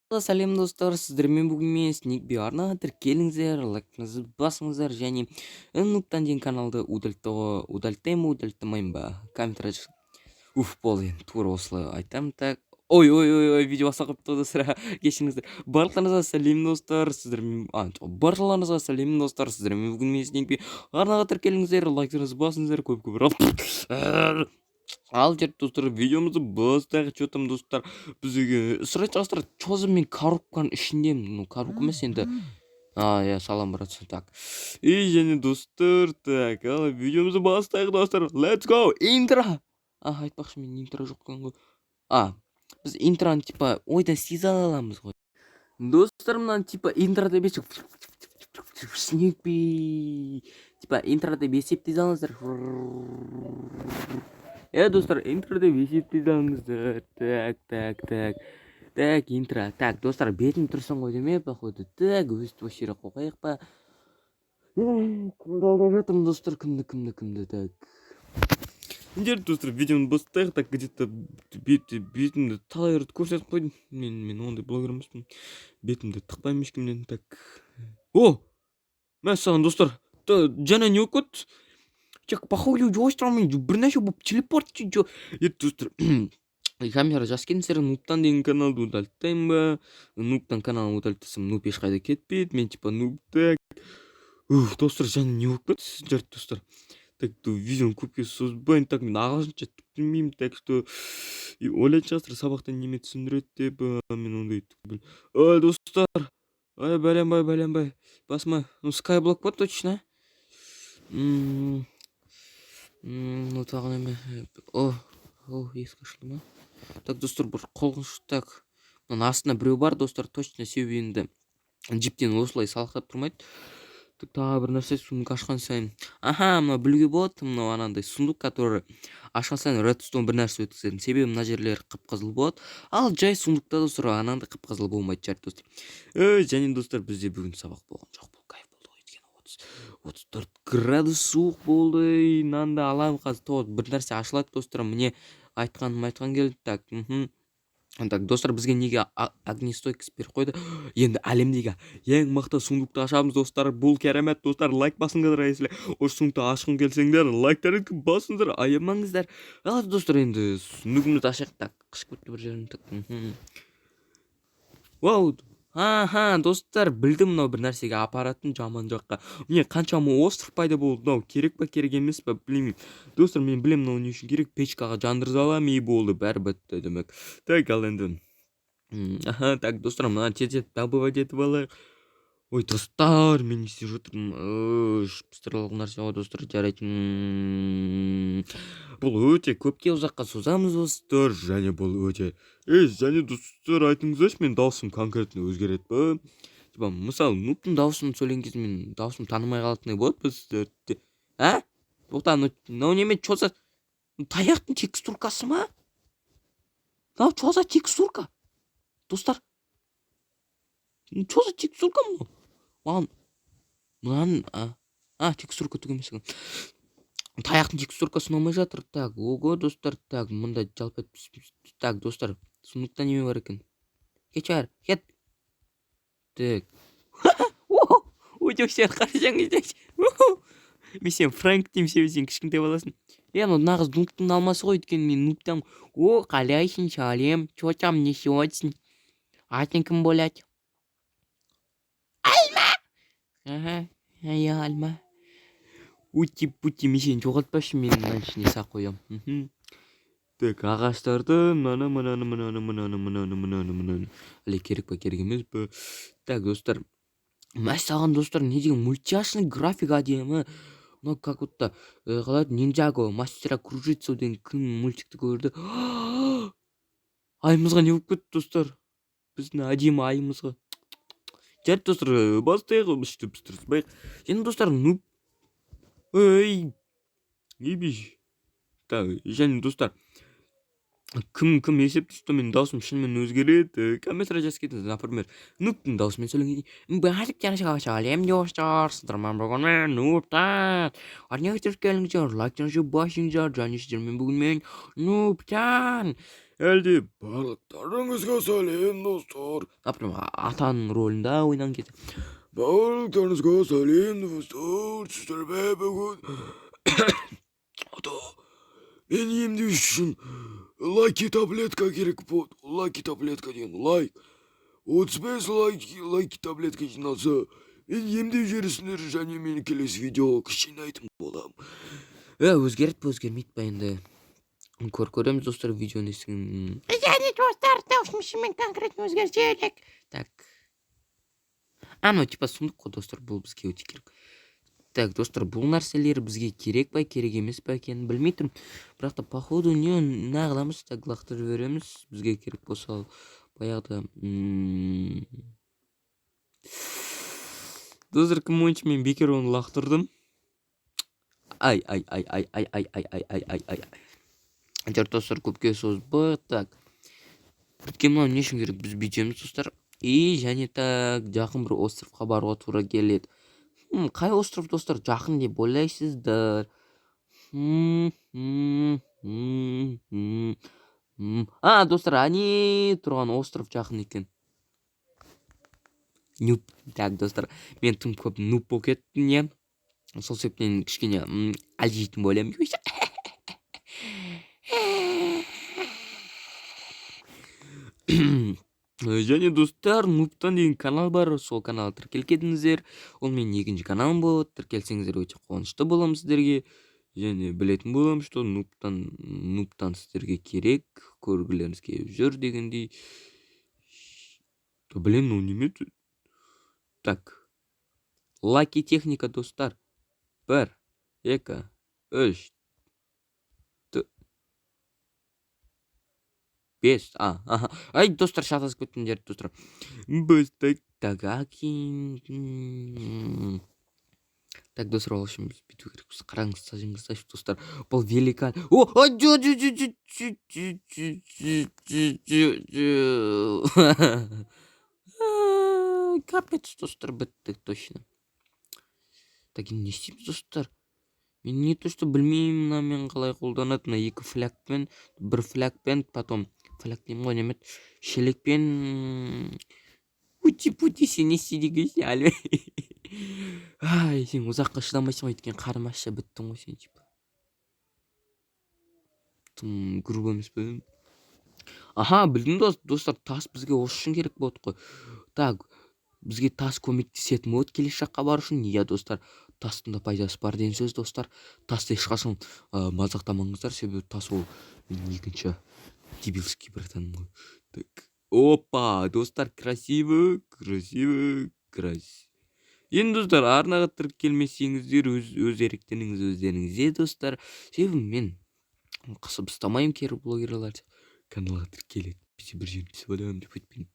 Сәлем достар, сіздермен бүгін мен Sneakby арнаға тіркеліңіздер, лайкыңызды басыңыздар және нуптан дейін каналды удальтаймын ба удальтамайын ба комментарий болды енді тура осылай айтамын. Так, ой, видео басталып қалыпты достар. Кешіріңіздер. Барлықтарыңызға сәлем достар, сіздермен бүгін мен Sneakby арнаға тіркеліңіздер, лайктарыңызды басыңыздар, көп ал жерді достар, видеомызды бастайық. Что там достар, бізге сұрайды жастар, чозы мен коробканың ішіндемін. Ну, коробка емес енді. Я салам братцы. Так, и және достар, так, ал видеомызды бастайық достар. Let's go, интро. Айтпақшы, мен интро жоқ екен ғой. Біз интроны типа ойдан сезе аламыз ғой достар. Мынаны типа интро деп Sneakby типа интро деп есептей алыңыздар. Достар, интро деп есептей алыңыздар. Так, интро. Так, достар, бетін тұрсын ғой деме, походу. Так, өстіп осы жерге қойып па. Кімді алдап жатырмын достар, кімді, так. Енді достар, видеоны бастайық. Так, где-то бетімді талай рет көрсетіп қойдым. Мен ондай блогер емеспін. Бетімді тықпаймын ешкімнен. Так. Мәссаған достар. Жаңа не болып кетті? По ходу жойстырмын, бірнеше болып телепорт достар. Камера жас келіңіздер, нуптан деген каналды удальтаймын ба? Нуптан каналын удальтасам, нуп ешқайда кетпейді. Мен типа нуп. Так. Достар, жаңа не болып кетті жарты достар. Так, видеоны көпке созбайын. Так, мен ағылшынша түк білмеймін. Так что ойлайтын шығарсыздар, сабақта неме түсіндіреді деп. Мен ондай түк достар. Бәленбай. Басма. Скайблок па точно? Ну, тағы неме. Ескі ашылды ма? Так, достар, бір қолғыш. Так, мына астына біреу бар достар, точно себебі енді джиптен осылай салақтап тұрмайды. Так, тағы бір нәрсе, сундук ашқан сайын. Мына білуге болады, мынау анандай сундук, который ашқан сайын редстоун бір нәрсе өткізеді. Себебі мына жерлер қып-қызыл болады. Ал жай сундукта достар анандай қып-қызыл болмайды жарты достар. Және достар, бізде бүгін сабақ болған жоқ. Бұл кайф болды ғой, өйткені 34 градус суық болды. Нанды аламын қазір. Бір нәрсе ашылады достар. Міне айтқан келді. Так, достар, бізге неге огнестойкость беріп қойды? Енді әлемдегі ең мықты сундукты ашамыз достар. Бұл керемет достар. Лайк басыңыздар, если осы сундукты ашқың келсеңдер, лайктарыңызды басыңыздар, аямаңыздар. Ал достар, енді сундугымызды ашайық. Так, қышып кетті бір жерін. Вау. Достар, білдім мынау бір нәрсеге апаратын жаман жаққа. Міне қаншама остров пайда болды. Мынау керек па, керек емес па, білмеймін. Достар, мен білем мынау не үшін керек. Печкаға жандырып аламын, и болды, бәрі бітті демек. Так, ал енді. Так, достар, мына тез добывать етіп алайық. Ой, достар, мен не істеп жатырмын? Пыстырылық нәрсе ғой достар, жарайды. Бұл өте көпке ұзаққа созамыз достар, және бұл өте. Және достар, айтыңыздаршы, мен даусым конкретно өзгереді ба? Типа, мысалы, нуптың даусын сөйлеген кезде мен даусым танымай қалатындай болады ба сіздерде? Тоқта, мынау неме чоза таяқтың текстуркасы ма? Мынау чоза текстурка. Достар, чоза текстурка ма? Мынаны текстурка түк емес екен. Таяқтың текстуркасы ұнамай жатыр. Так, ого достар. Так, мында жалпы. Так, достар, сундукта неме бар екен? Кет. Так. Өте сен қарасаңыз. Мен сен Фрэнк деймін, сен кішкентай баласың. Ну нағыз нуптың алмасы ғой, өйткені мен нуптам. Қалайсың, шалем? Чо там несесің? Атың кім болады? Альма. Ути, мен сені жоғалтпашы, мен мына ішіне сақ қоям. Так, ағаштарды мынаны. Әлі керек па, керек емес па? Так, достар. Мәссаған достар, не деген мультяшный график әдемі. Мынау как будто қалады, Ниндзяго мастера кружитсу деген кім мультикті көрді. Айымызға не болып кетті достар? Біздің әдемі айымызға. Жарты достар, бастайық быстырып. Енді достар, нуб. Так, және достар, кім есептесті, мен даусым шынымен өзгереді. Комментарий жазып кетіңіз, например, нубтың даусымен сөйлеген. Барлықтарыңызға сәлем достар, сіздермен бүгін мен нубтан. Арнайы тіркеліңіздер, лайктарыңызды басыңыздар, және сіздермен бүгін мен нубтан. әлде барлықтарыңызға сәлем достар. Например, атаның рөлінде ойнаған кезде. Барлықтарыңызға сәлем достар. Сіздерге бүгін ата мен емдеу үшін лайки таблетка керек болды. Лайки таблетка деген лайк. 35 лайки таблетка жиналса, мен емдеу жүрісіндер және мен келесі видео жинайтын болам. Өзгерет пе өзгермейді па енді? Көреміз достар видеоны естіген. Және достар, таусымшымен конкретно өзгерсек. Так. Типа сұмдық қой достар, бұл бізге өте керек. Так, достар, бұл нәрселер бізге керек па, керек емес па екенін білмей тұрмын. Бірақ та походу не қыламыз, так лақтырып жібереміз. Бізге керек болса баяғыда. Достар, кім ойыншы мен бекер оны лақтырдым. Ай. Әйтеуір достар, көпке созбы. Так. Біткен мынау не үшін керек? Біз бүйтеміз достар. И және так жақын бір островқа баруға тура келеді. Қай остров достар? Жақын деп ойлайсыздар. Достар, ане тұрған остров жақын екен. Нуп. Так достар, мен тым көп нуп болып кеттім, не? Сол себептен кішкене әлжейтін бойлаймын. Және достар, нуптан деген канал бар, сол канал тіркелкедіңіздер. Ол мен екінші каналым болады, тіркелсеңіздер өте қуанышты болам сіздерге. Және білетін болам, что нуптан сіздерге керек, көргілеріңіз келіп жүр дегендей. Блин, ну неме? Так. Лаки техника достар. 1, 2, 3, 5. Ай, достар, шатасып кеттіңдер, достар. Бастайық. Так, достар, ол үшін біз бүйту керекпіз. Қараңыз, сажыңыз, достар. Бұл великан. Капец, достар, біттік, точно. Так, не істейміз, достар? Мен не то, что білмеймін, мен қалай қолданады. Екі флягпен, бір флягпен, потом фляг деймін ғой, немет шелекпен пути сен не істейді әлі. Ай, сен ұзаққа шыдамайсың ғой, еткен қармашы біттің ғой сен, типа. Тым грубо емес бе? Білдің достар, тас бізге осы үшін керек болды ғой. Так, бізге тас көмектесетін болады келесі жаққа бару үшін. Иә, достар, тастың да пайдасы бар деген сөз, достар. Тасты ешқашан мазақтамаңыздар, себебі тас ол екінші дебилский братан мой. Так. Опа, достар, красиво. Енді достар, арнаға тіркелмесеңіздер, өз еріктеріңіз өздеріңізде, достар. Себебі мен қысып ұстамайым кері блогерлерді. Каналға тіркеледі. Бізге бір жерін пісіп адамын деп өтпейін.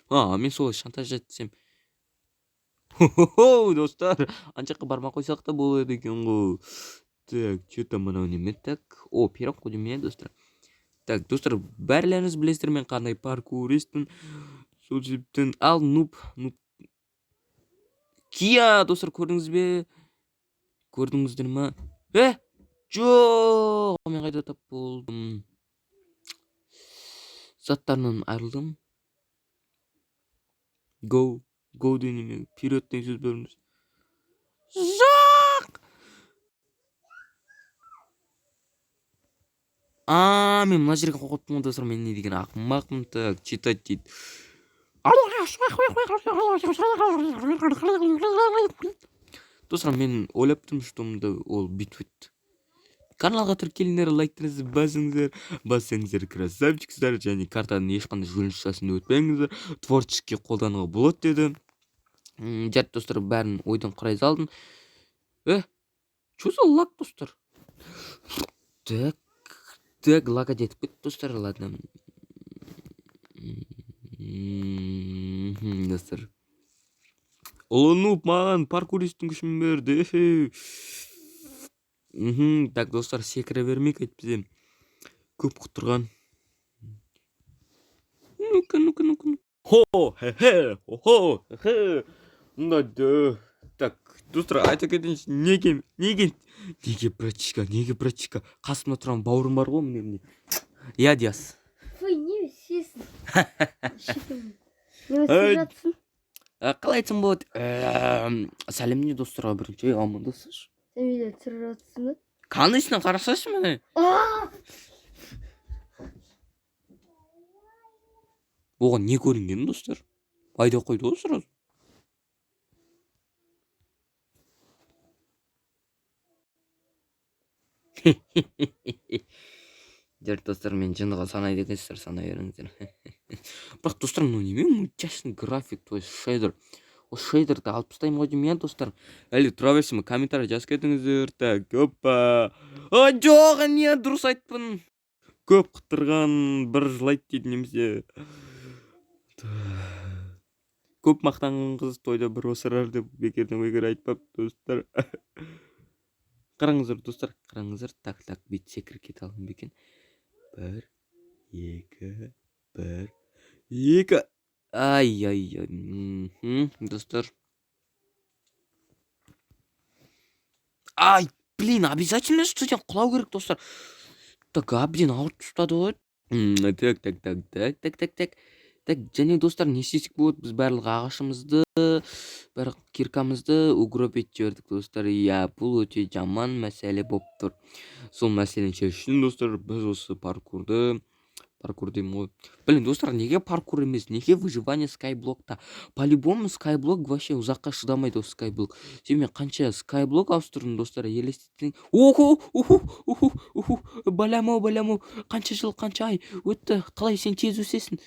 Мен солай шантаж етсем. Достар, аншаққа барма қойсақ та болады екен ғой. Так, что-то мынау неме так. Пирог қойдым мен, достар. Так, достар, бәрлеріңіз білесіздер, мен қандай паркуристпін. Сол себептен ал нуп. Кия, достар, көрдіңіздер ма? Жоқ, мен қайда тап болдым. Заттарынан айырылдым. Go денеме, вперед деген сөз беріңіз. Жоқ! Мен мына жерге қоқыттым, достар, мен не деген ақымақпын. Так, читать дейді. Достар, мен ойлаптым, что ол бүйтіп. Каналға тіркеліңдер, лайктарыңызды басыңыздар, красавчиксіздер, және картаның ешқандай жүліншісасын өтпеңіздер, творчески қолдануға болады деді. Жарты, достар, бәрін ойдан құрай салдым. Что за лак, достар? Так, лага детіп кетті, достар, ладно. Достар. Ұлынып маған паркуристің күшін берді. Так, достар, секіре бермейік айтпізем. Көп құттырған. Ну-ка. Хо-хе-хе. Так, достар, айта кетейінші, неге братчика, қасымда тұрған бауырым бар ғой, міне. иә Диас. Фу, не сесің? Не Ай. жатсың? Қалай айтсам болады? Сәлеміне достарға бірінші амандасыңшы. Сен видео түсіріп жатсың ба? Конечно, қарасайшы міне. Оған не көрінген достар? Пайда қойды ғой сразу. Дер достар, мен жыныға санайды екенсіздер, санай беріңіздер. Бірақ достар, мынау неме мультяшный график, то есть шейдер. Осы шейдерді алып тастаймын ғой деймін, иә достар. Әлі тұра берсем комментарий жазып кетіңіздер. Так, опа. Жоқ, не дұрыс айтпын. Көп қыттырған бір жылайды дейді немесе. Көп мақтанған қыз тойда бір осырар деп бекерден айтпап достар. Қараңыздар достар, қараңыздар. Так, бет секіріп кете алдым бекен. 1, 2, 1, 2. Ай. Достар. Ай, блин, обязательно студент құлау керек достар. Так, әбден ауыртып ұстады ғой. Так, және достар, не істесек болады? Біз барлық ағашымызды, барлық киркамызды угробить жібердік достар. Иә, бұл өте жаман мәселе болып тұр. Сол мәселені шешу үшін достар, біз осы паркур деймін ғой. Блин, достар, неге паркур емес? Неге выживание скайблокта? По-любому скайблок вообще ұзаққа шыдамайды осы скайблок. Мен қанша скайблок ауыстырдым достар, елестетсең. Баламау. Қанша жыл, қанша ай өтті. Қалай сен тез өсесің?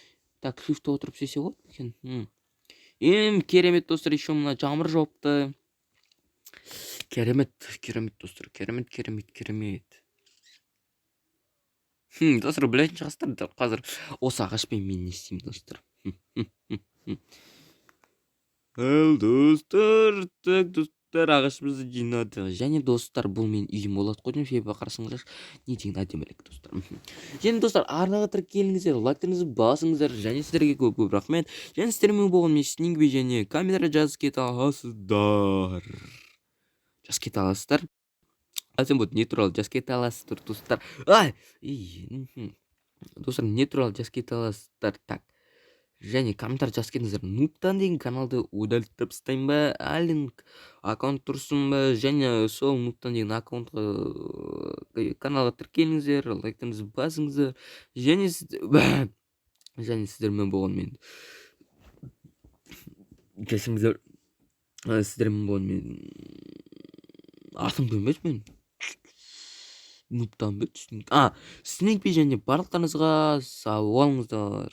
Так, шифтті отырып сесе ғой екен. Керемет достар, еще мына жамыр жауыпты. Керемет достар, керемет. Достар, білетін шығастыр, қазір осы ағашпен мен не істеймін достар. Достар, так достар, ағашымызды жинады. Және достар, бұл мен үйім болады қойдым, себебі қарасыңыздар, не деген әдемілік достар. Және достар, арнаға тіркеліңіздер, лайктарыңызды басыңыздар, және сіздерге көп рахмет. және сіздермен болған мен Снингби және камера жазып кете аласыздар. Сен будет не туралы жазып кете аласыздар достар. Достар, не туралы жазып кете аласыздар. Так, және комментарий жазып кетіңіздер. Нуптан деген каналды удалить тастаймын ба, алинг аккаунт тұрсын ба, және сол нуптан деген аккаунтқа каналға тіркеліңіздер, лайктарыңызды басыңыздар, және сіздермен болған мен кешіріңіздер. Сіздермен болған мен атымды емес мен нуптан бет Снингби және барлықтарыңызға сау болыңыздар.